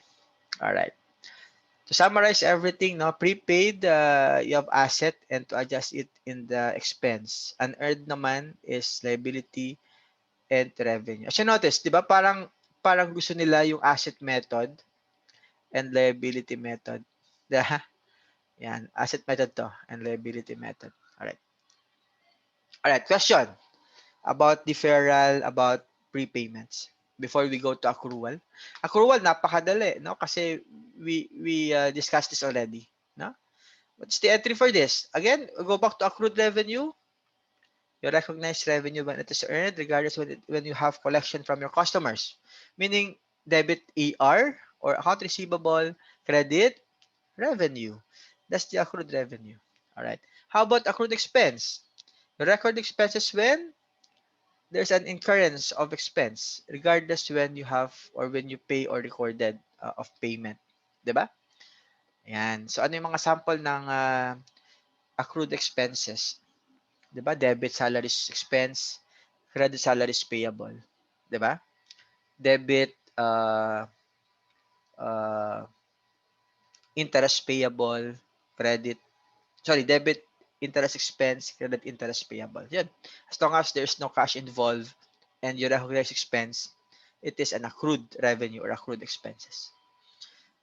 alright. To summarize everything, no, prepaid, you have asset and to adjust it in the expense. Unearned naman is liability and revenue. As you notice, di ba parang gusto nila yung asset method and liability method. Diba? Yan, asset method to and liability method. Alright. Alright, question about deferral, about prepayments. Before we go to accrual. Accrual, napakadali, no? Kasi we discussed this already, no? What's the entry for this? Again, go back to accrued revenue. You recognize revenue when it is earned, regardless when you have collection from your customers. Meaning, debit AR or account receivable, credit, revenue. That's the accrued revenue. All right. How about accrued expense? You record expenses when there's an incurrence of expense, regardless when you have or when you pay or recorded of payment. Diba? Ayan. So, ano yung mga sample ng accrued expenses? 'Di ba? Debit salaries expense, credit salaries payable, 'di ba? Debit uh, interest payable, credit debit interest expense, credit interest payable. Yan. As long as there's no cash involved and you recognize expense, it is an accrued revenue or accrued expenses.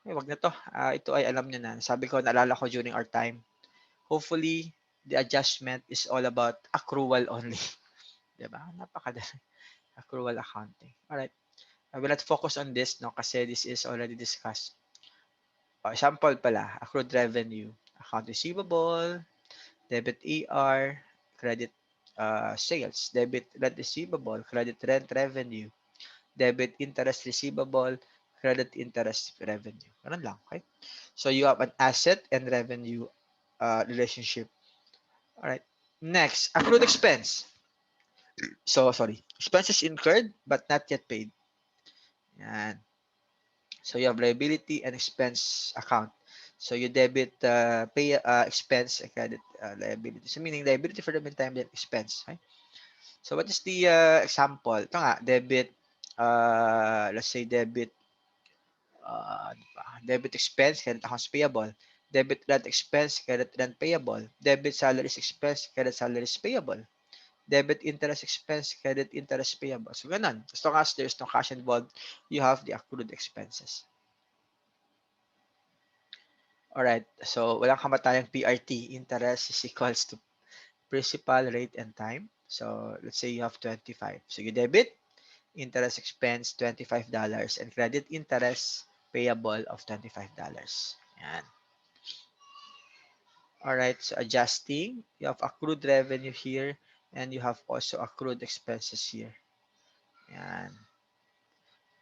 Okay, wag na to. Ito ay alam niyo na. Sabi ko, naalala ko during our time. Hopefully, the adjustment is all about accrual only. Diba? Napakadali. Accrual accounting. Alright. I will not focus on this, no, kasi this is already discussed. Example pala, accrued revenue, account receivable, debit AR, credit sales, debit rent receivable, credit rent revenue, debit interest receivable, credit interest revenue. Ganun lang, okay? So you have an asset and revenue relationship. Alright. Next, accrued expense. So, sorry. Expenses incurred but not yet paid. Yan. So you have liability and expense account. So you debit pay expense and credit liability. So meaning liability for the meantime then expense. Okay? So what is the example? Ito nga, debit let's say debit debit expense, credit accounts payable. Debit rent expense, credit rent payable. Debit salaries expense, credit salaries payable. Debit interest expense, credit interest payable. So ganun. As long as there's no cash involved, you have the accrued expenses. Alright, so walang kamatayang PRT. Interest is equals to principal, rate, and time. So let's say you have 25. So you debit, interest expense, $25, and credit interest payable of $25. Yan. Alright, so adjusting, you have accrued revenue here, and you have also accrued expenses here. Yan.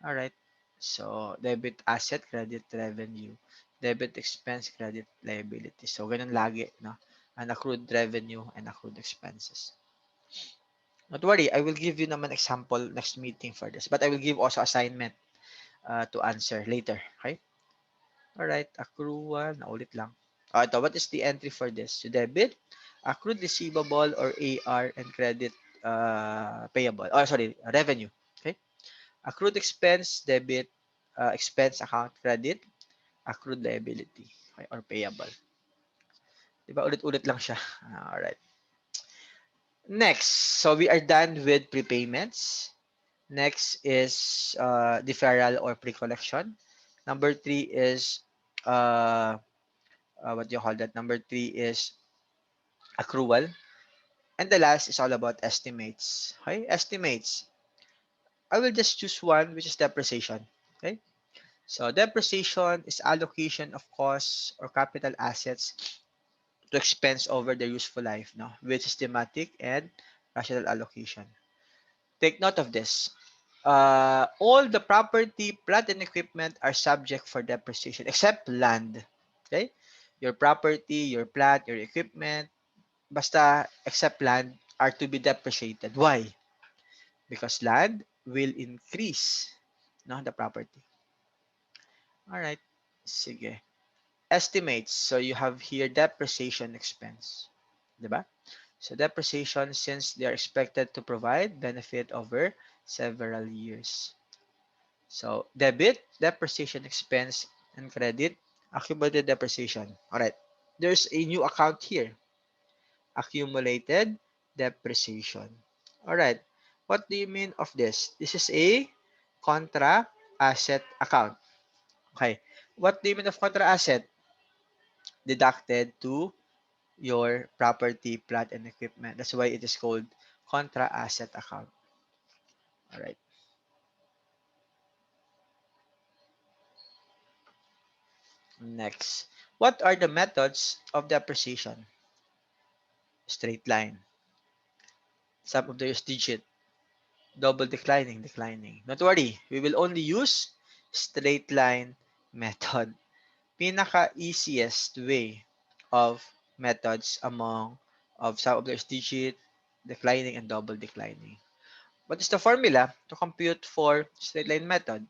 Alright, so debit asset, credit revenue. Debit expense, credit liability. So, ganun lagi, no? An accrued revenue and accrued expenses. Don't worry, I will give you naman example next meeting for this. But I will give also assignment to answer later. Okay? Alright, accrual. Naulit lang. Ito, what is the entry for this? So, debit, accrued receivable or AR and credit payable. Oh, sorry, revenue. Okay? Accrued expense, debit, expense account, credit, accrued liability, okay, or payable. Diba, ulit-ulit lang siya. Alright. Next, so we are done with prepayments. Next is deferral or pre-collection. Number 3 is, what do you call that? Number 3 is accrual. And the last is all about estimates. Okay, estimates. I will just choose one, which is depreciation. Okay, so depreciation is allocation of costs or capital assets to expense over their useful life, no, with systematic and rational allocation. Take note of this. All the property, plant, and equipment are subject for depreciation except land. Okay, your property, your plant, your equipment, basta except land are to be depreciated. Why? Because land will increase, no, the property. All right. Sige. Estimates. So you have here depreciation expense. Diba? So depreciation, since they are expected to provide benefit over several years. So debit, depreciation expense, and credit, accumulated depreciation. All right. There's a new account here. Accumulated depreciation. All right. What do you mean of this? This is a contra asset account. Okay. What do you mean of contra asset? Deducted to your property, plant, and equipment. That's why it is called contra asset account. All right. Next. What are the methods of depreciation? Straight line. Sum of the use digit. Double declining, declining. Don't worry. We will only use straight line method. Pinaka-easiest way of methods among of sum of the use digit, declining, and double declining. What is the formula to compute for straight line method?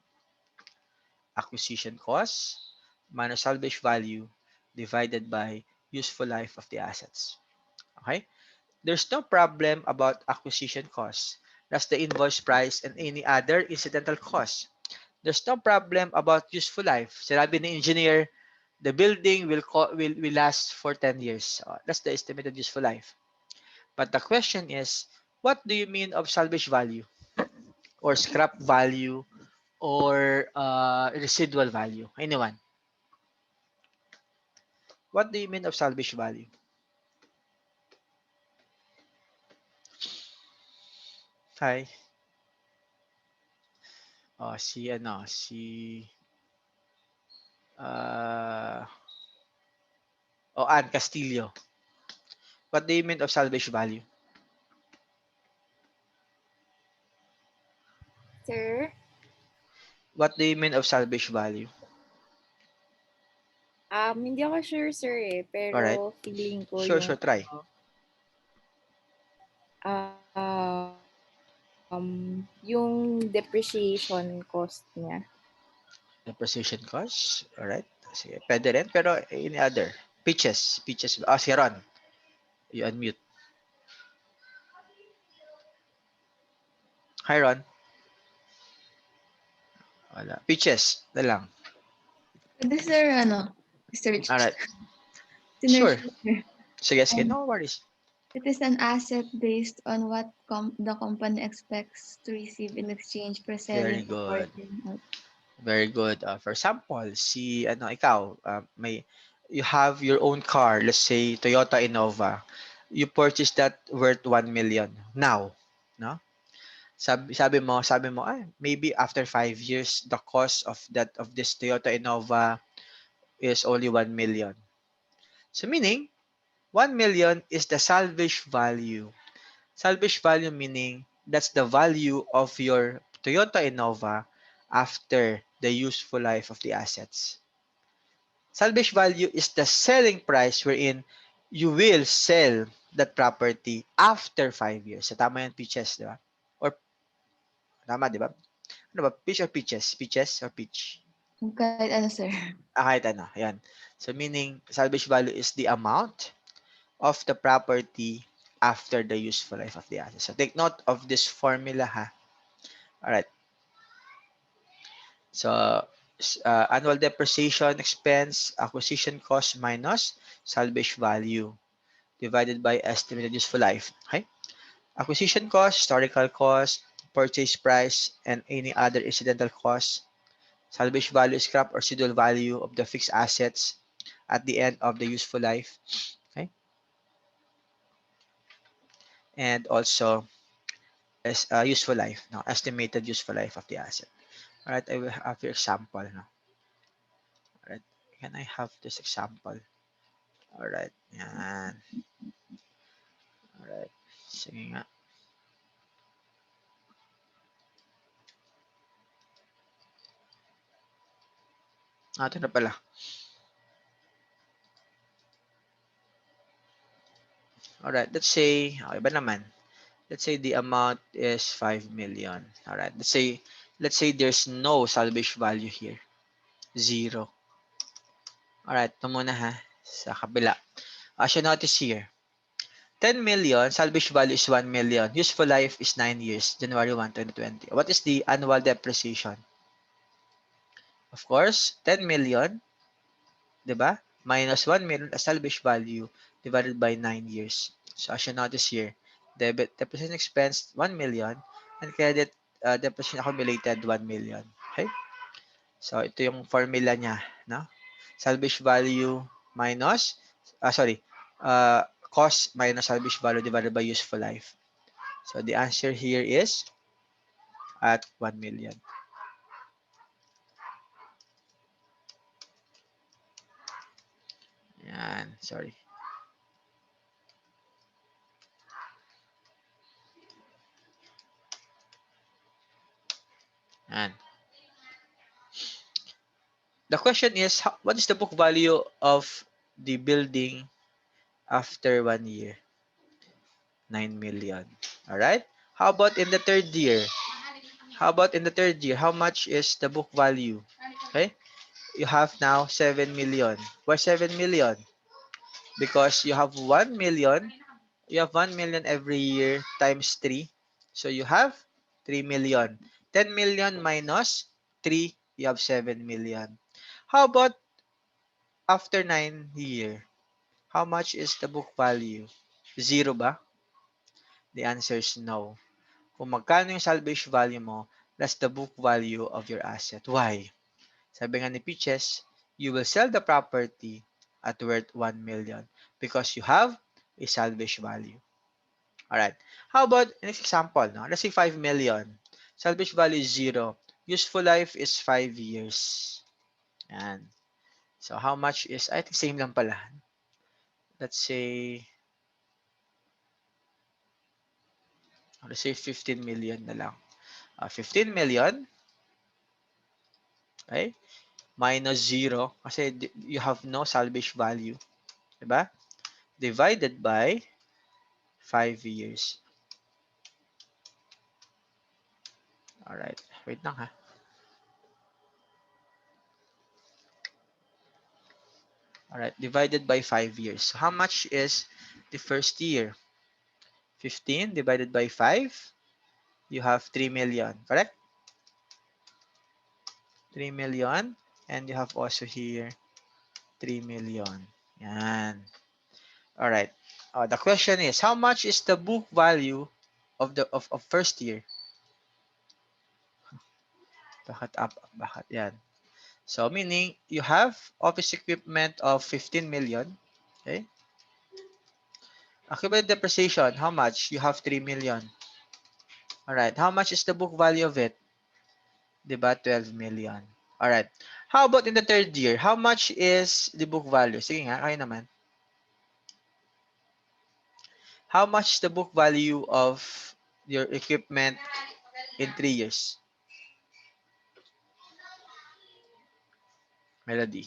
Acquisition cost minus salvage value divided by useful life of the assets. Okay? There's no problem about acquisition cost. That's the invoice price and any other incidental cost. There's no problem about useful life. Sinabi ni engineer, the building will last for 10 years. That's the estimated useful life. But the question is, what do you mean of salvage value or scrap value or residual value? Anyone? What do you mean of salvage value? Hi. Si uh, Ann Castillo. What do you mean of salvage value? Sir, What do you mean of salvage value? hindi ako sure, sir, All right. pero feeling ko Sure, yung, sure, try. yung depreciation cost niya. Depreciation cost. All right. Sige, pwede rin. Pero any other? Pitches. Pitches. Si Ron. You unmute. Hi, Ron. Wala. Pitches. Na lang. Pwede sir, search. All right. Sinerch Sure. ko, sir. Sige. No worries. It is an asset based on what the company expects to receive in exchange for Very selling a good. portion. Very good. For example, ikaw, you have your own car, let's say Toyota Innova. You purchase that worth 1 million now, no? Sabi mo, maybe after 5 years, the cost of this Toyota Innova is only 1 million. So meaning, 1 million is the salvage value. Salvage value meaning that's the value of your Toyota Innova after the useful life of the assets. Salvage value is the selling price wherein you will sell that property after 5 years. So, tama yan, peaches, di ba? Or, tama, di ba? Ano ba? Peach or peaches? Peaches or peach? Kahit ano, sir. Kahit ano. Yan. So, meaning, salvage value is the amount of the property after the useful life of the asset. So, take note of this formula, ha? Alright. So, annual depreciation expense, acquisition cost minus salvage value divided by estimated useful life. Okay? Acquisition cost, historical cost, purchase price, and any other incidental cost. Salvage value is scrap or residual value of the fixed assets at the end of the useful life. Okay? and also as useful life, no, estimated useful life of the asset. All right, I will have your example. No? All right, can I have this example? All right, yan. All right, sige nga. Ito na pala. All right, let's say, okay ba naman? Let's say the amount is 5 million. All right, let's say there's no salvage value here. 0. All right, ito muna ha, sa kabila. As you notice here, 10 million, salvage value is 1 million. Useful life is 9 years, January 1, 2020. What is the annual depreciation? Of course, 10 million, di ba? Minus 1 million as salvage value divided by 9 years. So as you notice here, debit depreciation expense 1 million and credit depreciation accumulated 1 million. Okay? So ito yung formula niya, no? Salvage value minus cost minus salvage value divided by useful life. So the answer here is at 1 million. Yan, sorry. Yan. The question is, what is the book value of the building after 1 year? 9 million. All right. How about in the third year? How about in the third year? How much is the book value? Okay. You have now 7 million. Why 7 million? Because you have 1 million. You have 1 million every year times 3. So you have 3 million. 10 million minus 3, you have 7 million. How about after 9 year? How much is the book value? 0 ba? The answer is no. Kung magkano yung salvage value mo, that's the book value of your asset. Why? Sabi nga ni Peaches, you will sell the property at worth 1 million because you have a salvage value. Alright. How about next example? No? Let's say 5 million. Salvage value is 0. Useful life is 5 years. Yan. So how much is, I think same lang pala. Let's say 15 million na lang. 15 million, okay? Minus 0 kasi you have no salvage value. Diba? Divided by 5 years. Alright. Wait lang ha. Alright. Divided by 5 years. So how much is the first year? 15 divided by 5. You have 3 million. Correct? 3 million. And you have also here 3 million. Yan. Alright. The question is, how much is the book value of the of first year? Bakit up? Bakit yan? So, meaning, you have office equipment of 15 million. Okay? Accumulated depreciation, how much? You have 3 million. Alright. How much is the book value of it? Diba? 12 million. Alright. How about in the third year? How much is the book value? Sige nga, kayo naman. How much is the book value of your equipment in 3 years? Melody.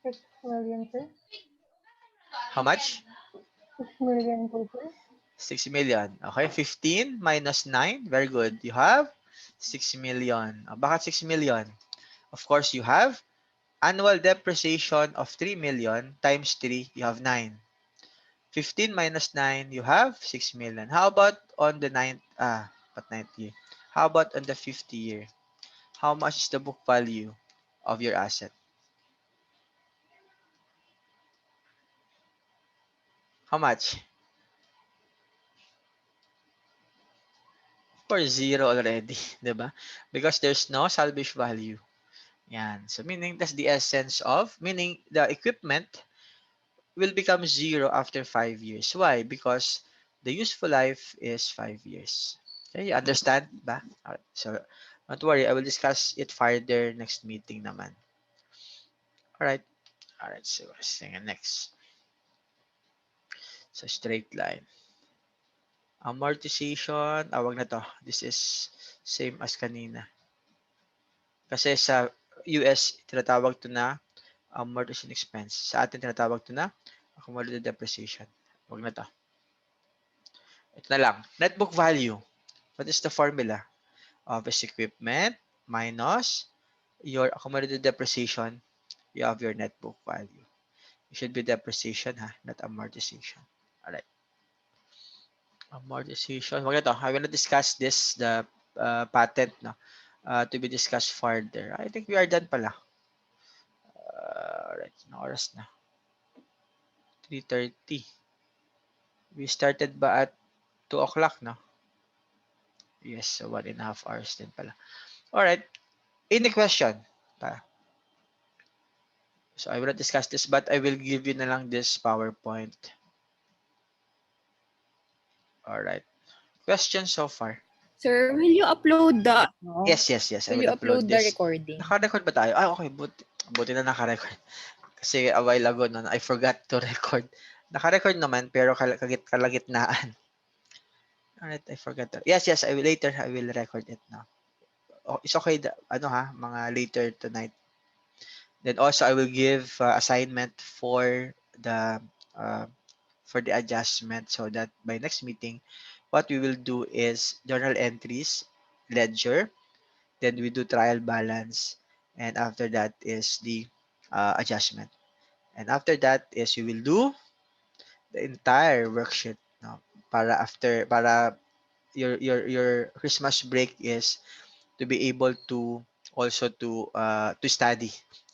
6 million, sir. How much? 6 million po, sir. 6 million. Okay, 15 minus 9. Very good. You have 6 million. Bakit 6 million? Of course, you have annual depreciation of 3 million times 3, you have 9. 15 minus 9, you have 6 million. How about on the ninth year? How about on the 50th year? How much is the book value of your asset? How much? For 0 already, diba? Because there's no salvage value. Yan. So meaning that's the essence of, meaning the equipment will become zero after 5 years. Why? Because the useful life is 5 years. Okay, you understand ba? Alright. So don't worry, I will discuss it further next meeting naman. Alright. Alright, so sige, next. So straight line. Amortization, wag na to. This is same as kanina. Kasi sa US, tinatawag to na amortization expense. Sa atin, tinatawag to na accumulated depreciation. Wag na to. Ito na lang. Net book value. What is the formula? Office equipment minus your accumulated depreciation. You have your net book value. It should be depreciation, ha? Not amortization. Alright. Amortization. Wag na to. I will not discuss this, the patent, no? To be discussed further. I think we are done pala. Alright. No oras na. 3:30. We started ba at 2 o'clock, no? Yes, so 1.5 hours din pala. Alright. Any question? So I will not discuss this, but I will give you na lang this PowerPoint. Alright. Questions so far? Sir, will you upload the, Yes. I will will you upload the this. recording? Naka-record ba tayo? Okay. Buti na naka-record. Kasi a while ago, no, I forgot to record. Naka-record naman, pero kalagitnaan. Alright, I forgot that. Yes, I will record it now. Oh, it's okay, mga later tonight. Then also, I will give assignment for the adjustment, so that by next meeting, what we will do is journal entries, ledger, then we do trial balance, and after that is the adjustment. And after that is we will do the entire worksheet, no? Para your Christmas break is to be able to also to study.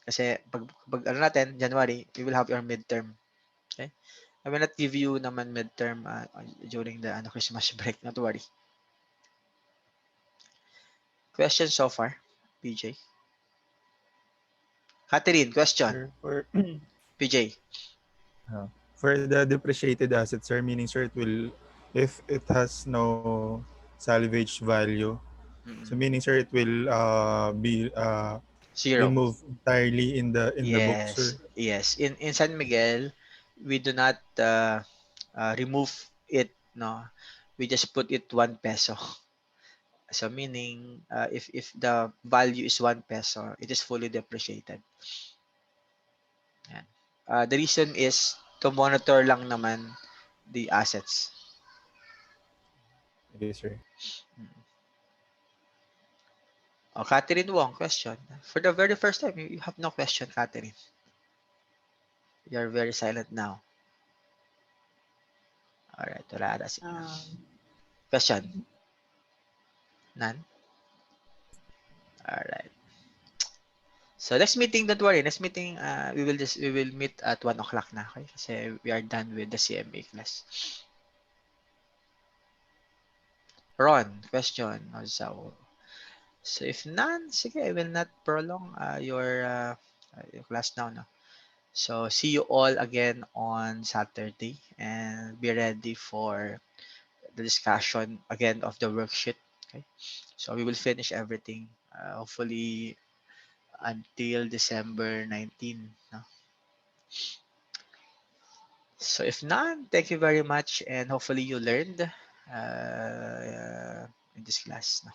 Kasi pag ano natin, January, we will have your midterm. Okay? I will not give you naman midterm during the Christmas break. Not to worry. Questions so far, PJ? Catherine, question. Sir, for PJ. for the depreciated assets, sir, meaning, sir, it will, if it has no salvage value, so meaning, sir, it will be Zero. removed entirely in the book, sir. Yes. In San Miguel, we do not remove it, no. We just put it 1 peso. So meaning, if the value is 1 peso, it is fully depreciated. Yan. The reason is to monitor lang naman the assets. Okay, sir. Oh, Catherine Wong, question. For the very first time, you have no question, Catherine. You're very silent now. Alright, wala ata si question. None? Alright. So next meeting, don't worry. Next meeting, we will meet at 1 o'clock na. Okay? Kasi we are done with the CMA class. Ron, question. So if none, sige, I will not prolong your class now. No? So see you all again on Saturday, and be ready for the discussion again of the worksheet. Okay, so we will finish everything hopefully until December 19. No? So if none, thank you very much, and hopefully you learned in this class. No?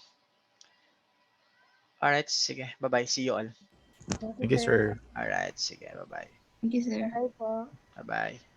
Alright, sige, bye-bye. See you all. Thank you, Thank you, sir. sir. Alright, sige, bye-bye. Thank you, sir. Bye po. Bye-bye.